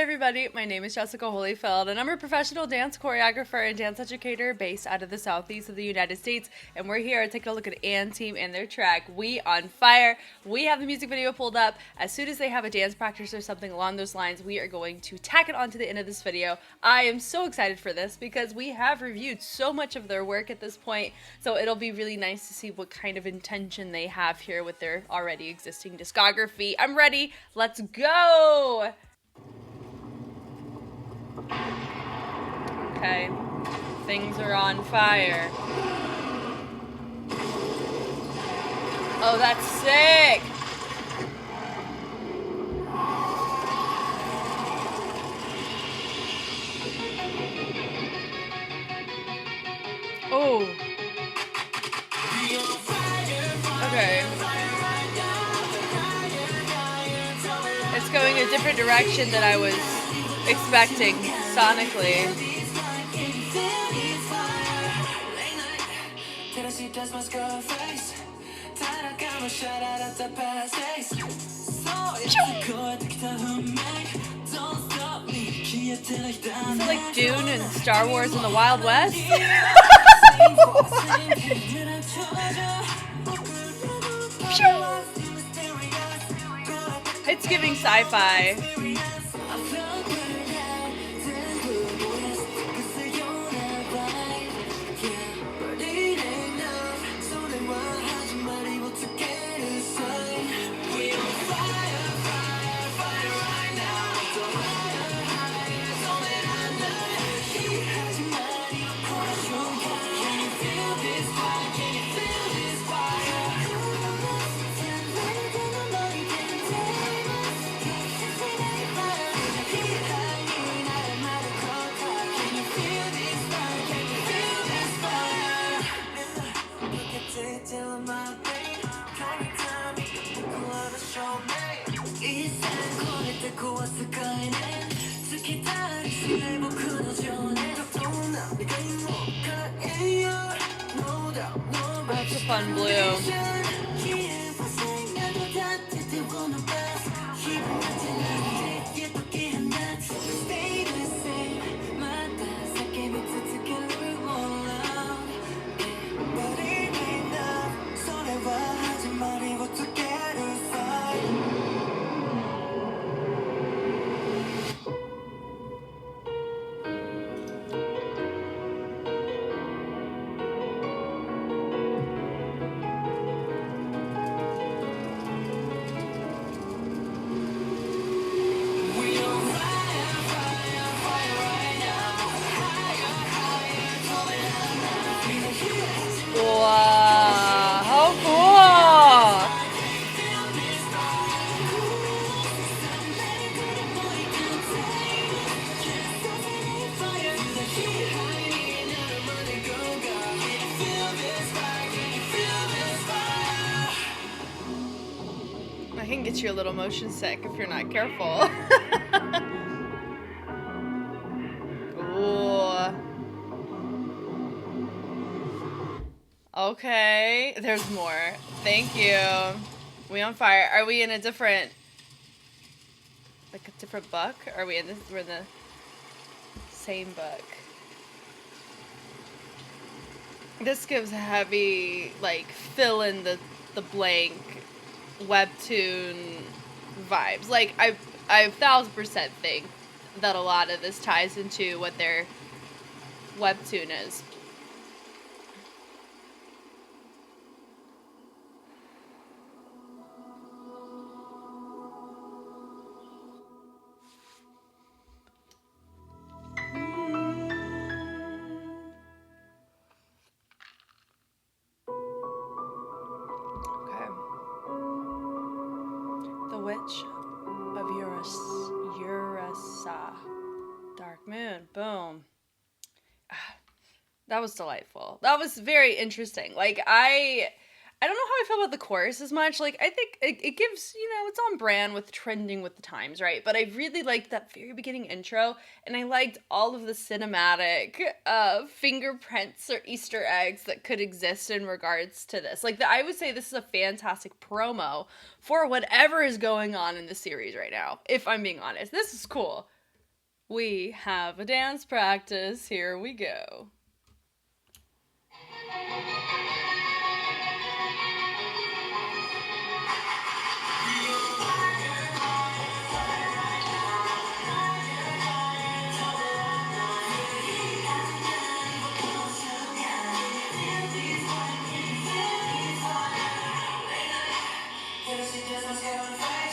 everybody, my name is Jessica Holyfield and I'm a professional dance choreographer and dance educator based out of the southeast of the United States, and we're here to take a look at Ann Team and their track, We on Fire. We have the music video pulled up. As soon as they have a dance practice or something along those lines, we are going to tack it onto the end of this video. I am so excited for this because we have reviewed so much of their work at this point, so it'll be really nice to see what kind of intention they have here with their already existing discography. I'm ready, let's go! Okay, things are on fire. Oh, that's sick! Oh. Okay. It's going a different direction than I was expecting sonically. I feel like Dune and Star Wars in the Wild West. It's giving sci-fi. That's a fun blue. Wow, how cool! I can get you a little motion sick if you're not careful. Ooh. Okay, there's more. Thank you. We on fire. Are we in a different, like a different book? Are we in this? We're in the same book. This gives heavy, like, fill in the blank webtoon vibes. Like, I 1000% think that a lot of this ties into what their webtoon is. Witch of Urasa. Dark Moon. Boom. That was delightful. That was very interesting. Like, I don't know how I feel about the chorus as much. Like, I think it gives, you know, it's on brand with trending with the times, right? But I really liked that very beginning intro, and I liked all of the cinematic fingerprints or Easter eggs that could exist in regards to this. Like, I would say this is a fantastic promo for whatever is going on in the series right now, if I'm being honest. This is cool. We have a dance practice. Here we go.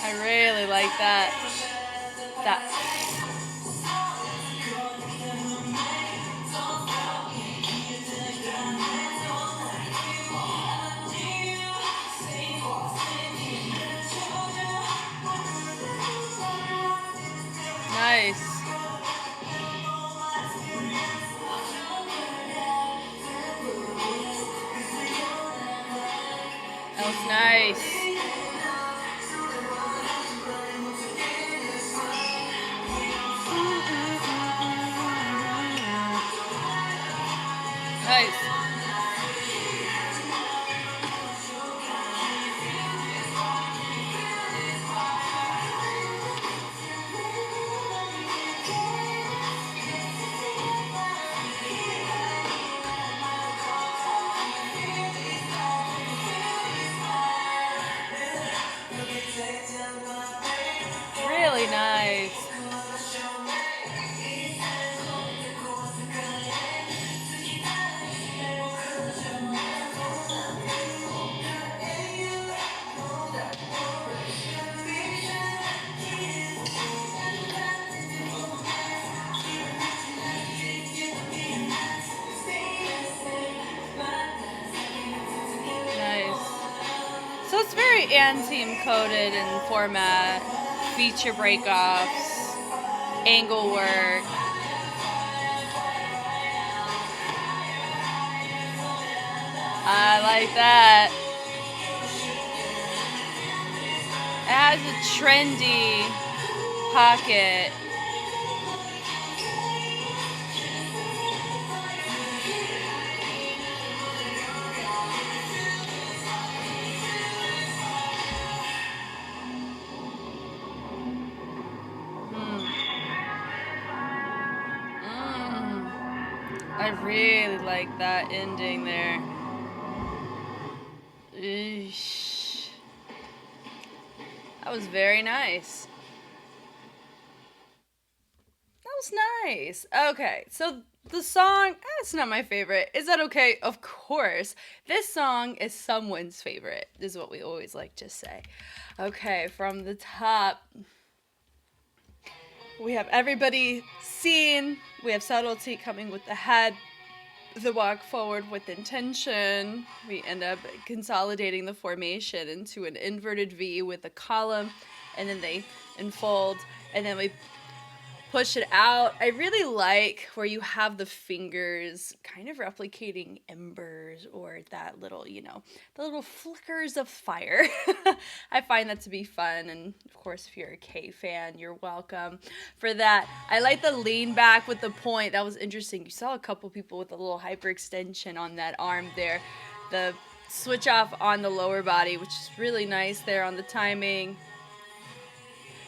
I really like that. Nice. That was nice. Nice. Really nice. Nice. So it's very team coded in format, feature breakoffs, angle work. I like that. It has a trendy pocket. I really like that ending there. Eesh. That was very nice. That was nice. Okay, so the song, it's not my favorite. Is that okay? Of course. This song is someone's favorite, is what we always like to say. Okay, from the top, we have everybody seen. We have subtlety coming with the head. The walk forward with intention. We end up consolidating the formation into an inverted V with a column, and then they unfold, and then we push it out. I really like where you have the fingers kind of replicating embers or that little, the little flickers of fire. I find that to be fun. And of course, if you're a K fan, you're welcome for that. I like the lean back with the point. That was interesting. You saw a couple people with a little hyperextension on that arm there. The switch off on the lower body, which is really nice there on the timing.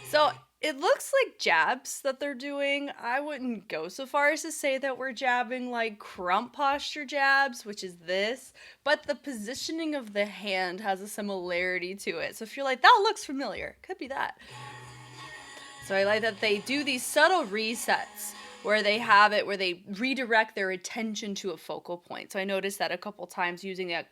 So it looks like jabs that they're doing. I wouldn't go so far as to say that we're jabbing like crump posture jabs, which is this, but the positioning of the hand has a similarity to it. So if you're like, that looks familiar, could be that. So I like that they do these subtle resets where they have it, where they redirect their attention to a focal point. So I noticed that a couple times using that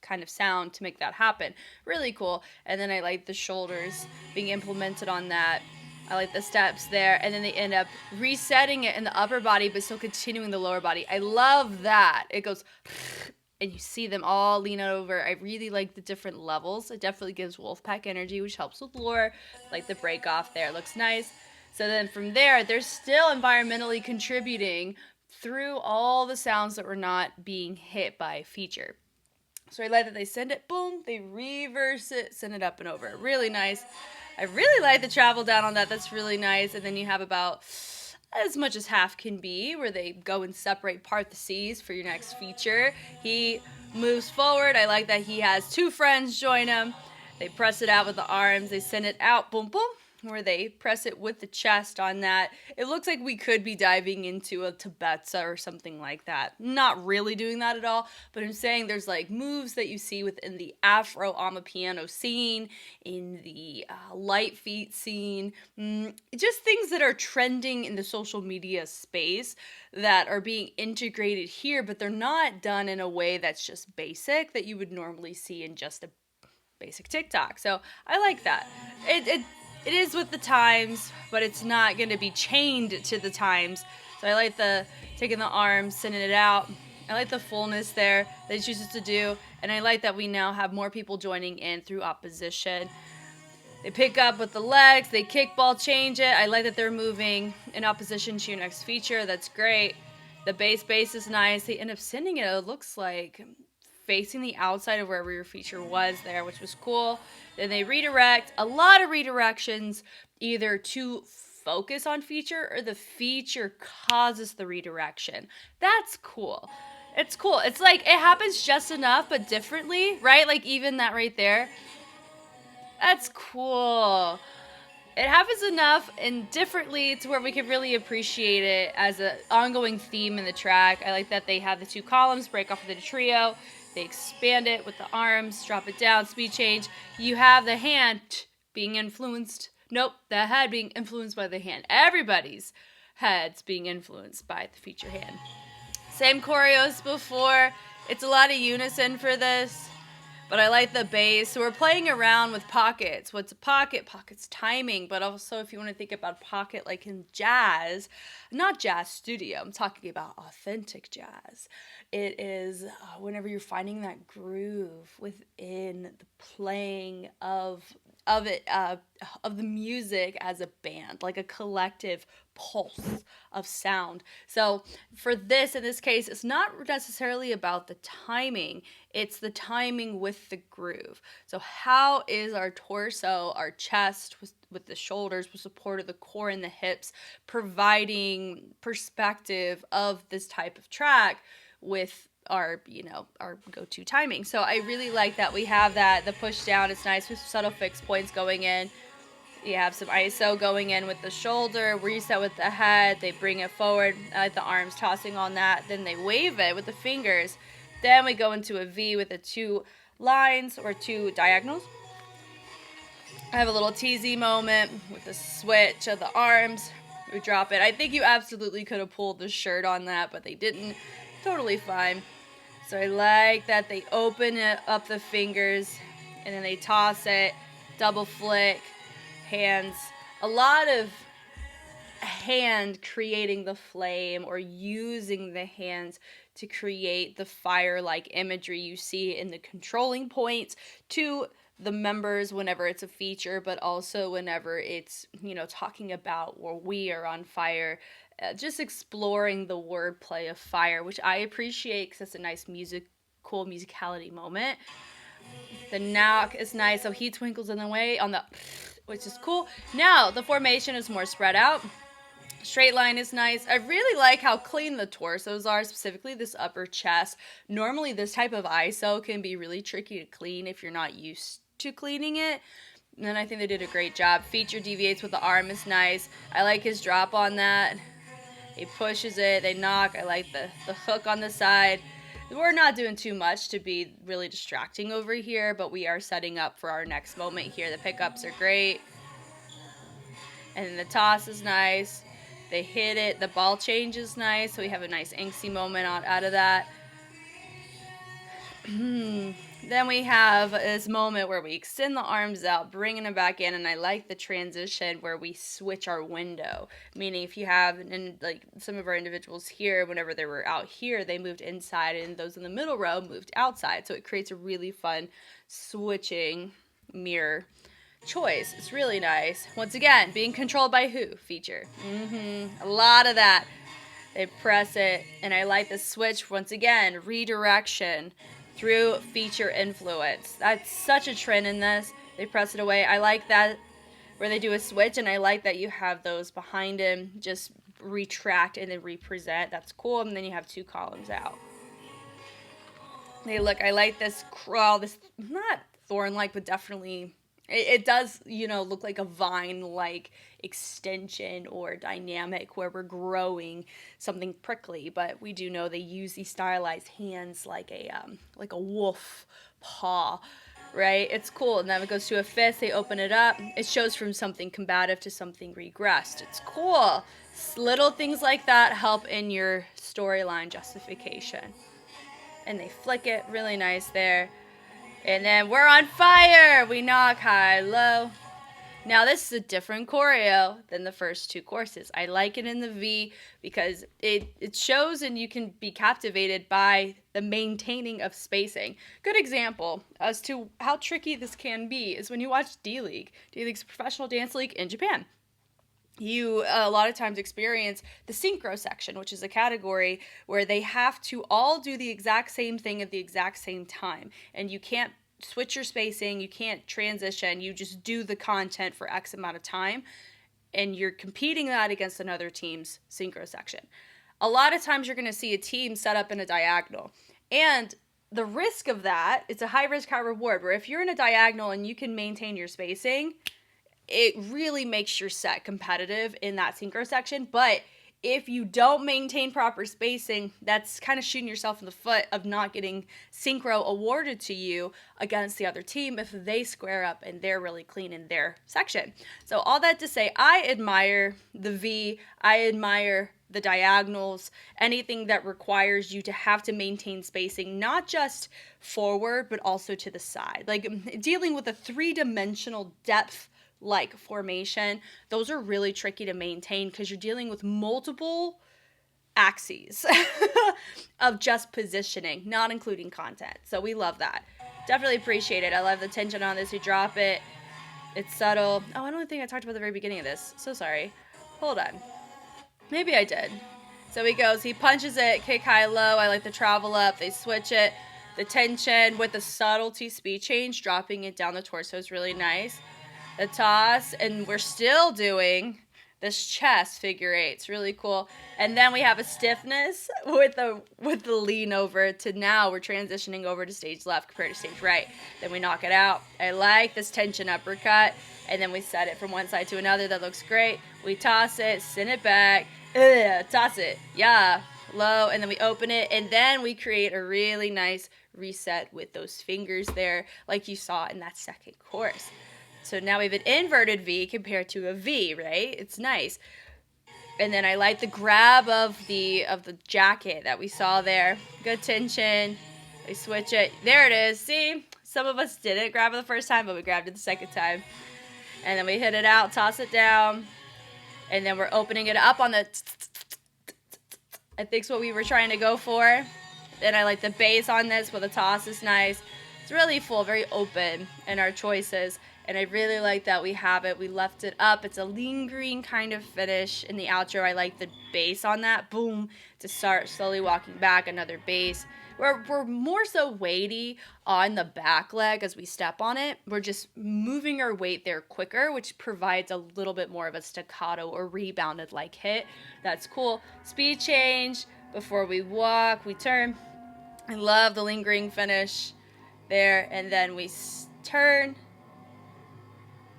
kind of sound to make that happen. Really cool. And then I like the shoulders being implemented on that. I like the steps there, and then they end up resetting it in the upper body, but still continuing the lower body. I love that. It goes, and you see them all lean over. I really like the different levels. It definitely gives Wolfpack energy, which helps with lore. Like the break off there, looks nice. So then from there, they're still environmentally contributing through all the sounds that were not being hit by feature. So I like that they send it, boom, they reverse it, send it up and over. Really nice. I really like the travel down on that. That's really nice. And then you have about as much as half can be where they go and separate part the C's for your next feature. He moves forward. I like that he has two friends join him. They press it out with the arms. They send it out. Boom, boom. where they press it with the chest on that. It looks like we could be diving into a Tibetza or something like that. Not really doing that at all, but I'm saying there's like moves that you see within the Afro Amapiano scene, in the light feet scene, just things that are trending in the social media space that are being integrated here, but they're not done in a way that's just basic that you would normally see in just a basic TikTok. So I like that. It is with the times, but it's not going to be chained to the times. So I like the taking the arms, sending it out. I like the fullness there that he chooses to do, and I like that we now have more people joining in through opposition. They pick up with the legs, they kickball, change it. I like that they're moving in opposition to your next feature. That's great. The base is nice. They end up sending it, it looks like, facing the outside of wherever your feature was there, which was cool. Then they redirect. A lot of redirections, either to focus on feature or the feature causes the redirection. That's cool. It's cool. It's like it happens just enough, but differently, right? Like even that right there. That's cool. It happens enough and differently to where we can really appreciate it as an ongoing theme in the track. I like that they have the 2 columns, break off of the trio. They expand it with the arms, drop it down, speed change. You have the hand being influenced. Nope, the head being influenced by the hand. Everybody's head's being influenced by the feature hand. Same choreos before. It's a lot of unison for this. But I like the bass. So we're playing around with pockets. What's a pocket? Pocket's timing. But also if you want to think about pocket like in jazz, not jazz studio, I'm talking about authentic jazz. It is whenever you're finding that groove within the playing of the music as a band, like a collective pulse of sound. So for this, in this case, it's not necessarily about the timing, it's the timing with the groove. So how is our torso, our chest with the shoulders, with support of the core and the hips, providing perspective of this type of track with our go-to timing. So I really like that we have that. The push down is nice with subtle fixed points going in. You have some ISO going in with the shoulder, reset with the head, they bring it forward. I like the arms tossing on that. Then they wave it with the fingers. Then we go into a V with the 2 lines or 2 diagonals. I have a little TZ moment with the switch of the arms. We drop it. I think you absolutely could have pulled the shirt on that, but they didn't. Totally fine. So I like that they open it up the fingers and then they toss it, double flick, hands. A lot of hand creating the flame or using the hands to create the fire-like imagery you see in the controlling points to the members whenever it's a feature, but also whenever it's, talking about where we are on fire. Just exploring the wordplay of fire, which I appreciate because it's a nice cool musicality moment. The knock is nice, so he twinkles in the way on the, which is cool. Now the formation is more spread out. Straight line is nice. I really like how clean the torsos are, specifically this upper chest. Normally this type of ISO can be really tricky to clean if you're not used to cleaning it. And I think they did a great job. Feature deviates with the arm is nice. I like his drop on that. He pushes it, they knock. I like the hook on the side. We're not doing too much to be really distracting over here, but we are setting up for our next moment here. The pickups are great. And then the toss is nice. They hit it. The ball change is nice, so we have a nice angsty moment out of that. Then we have this moment where we extend the arms out, bringing them back in, and I like the transition where we switch our window. Meaning if you have, and like some of our individuals here, whenever they were out here, they moved inside, and those in the middle row moved outside. So it creates a really fun switching mirror choice. It's really nice. Once again, being controlled by who? Feature. A lot of that. They press it, and I like the switch. Once again, redirection through feature influence. That's such a trend in this. They press it away. I like that where they do a switch, and I like that you have those behind him just retract and then represent. That's cool. And then you have 2 columns out. Hey, look, I like this crawl. This not thorn-like, but definitely It does, you know, look like a vine-like extension or dynamic where we're growing something prickly, but we do know they use these stylized hands like a wolf paw, right? It's cool. And then it goes to a fist. They open it up. It shows from something combative to something regressed. It's cool. Little things like that help in your storyline justification. And they flick it really nice there. And then we're on fire. We knock high, low. Now this is a different choreo than the first two courses. I like it in the V because it shows and you can be captivated by the maintaining of spacing. Good example as to how tricky this can be is when you watch D-League. D-League's a professional dance league in Japan. You a lot of times experience the synchro section, which is a category where they have to all do the exact same thing at the exact same time. And you can't switch your spacing, you can't transition, you just do the content for X amount of time, and you're competing that against another team's synchro section. A lot of times you're going to see a team set up in a diagonal, and the risk of that, it's a high risk, high reward, where if you're in a diagonal and you can maintain your spacing, it really makes your set competitive in that synchro section. But if you don't maintain proper spacing, that's kind of shooting yourself in the foot of not getting synchro awarded to you against the other team if they square up and they're really clean in their section. So all that to say, I admire the V, I admire the diagonals, anything that requires you to have to maintain spacing, not just forward, but also to the side. Like dealing with a three-dimensional depth like formation, those are really tricky to maintain because you're dealing with multiple axes of just positioning, not including content. So we love that. Definitely appreciate it. I love the tension on this. You drop it. It's subtle. Oh, I don't think I talked about the very beginning of this. So sorry. Hold on. Maybe I did. So he goes, he punches it, kick high, low. I like the travel up. They switch it. The tension with the subtlety speed change, dropping it down the torso is really nice. The toss, and we're still doing this chest figure eight. It's really cool. And then we have a stiffness with the lean over to now we're transitioning over to stage left compared to stage right. Then we knock it out. I like this tension uppercut. And then we set it from one side to another. That looks great. We toss it, send it back. Toss it. Yeah. Low. And then we open it. And then we create a really nice reset with those fingers there like you saw in that second course. So now we have an inverted V compared to a V, right? It's nice. And then I like the grab of the jacket that we saw there. Good tension. We switch it. There it is. See? Some of us didn't grab it the first time, but we grabbed it the second time. And then we hit it out, toss it down. And then we're opening it up on the I think's what we were trying to go for. Then I like the bass on this with the toss is nice. It's really full, very open in our choices. And I really like that we have it. We left it up. It's a lingering kind of finish in the outro. I like the bass on that. Boom. To start slowly walking back. Another bass. We're more so weighty on the back leg as we step on it. We're just moving our weight there quicker, which provides a little bit more of a staccato or rebounded like hit. That's cool. Speed change. Before we walk, we turn. I love the lingering finish there. And then we turn.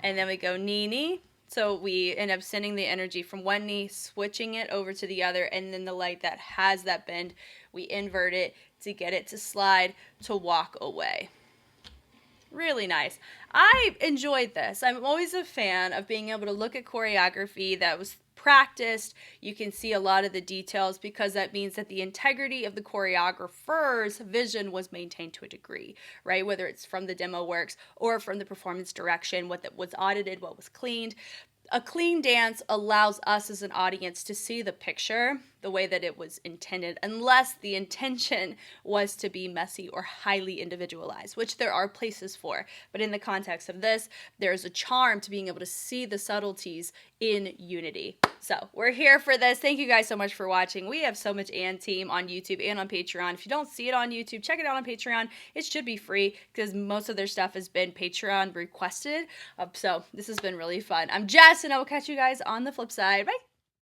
And then we go knee. So we end up sending the energy from one knee, switching it over to the other, and then the leg that has that bend, we invert it to get it to slide to walk away. Really nice. I enjoyed this. I'm always a fan of being able to look at choreography that was practiced. You can see a lot of the details because that means that the integrity of the choreographer's vision was maintained to a degree, right? Whether it's from the demo works or from the performance direction, what was audited, what was cleaned. A clean dance allows us as an audience to see the picture the way that it was intended, unless the intention was to be messy or highly individualized, which there are places for. But in the context of this, there's a charm to being able to see the subtleties in unity. So we're here for this. Thank you guys so much for watching. We have so much and team on YouTube and on Patreon. If you don't see it on YouTube, check it out on Patreon. It should be free because most of their stuff has been Patreon requested. So this has been really fun. I'm Jess, and I will catch you guys on the flip side. Bye.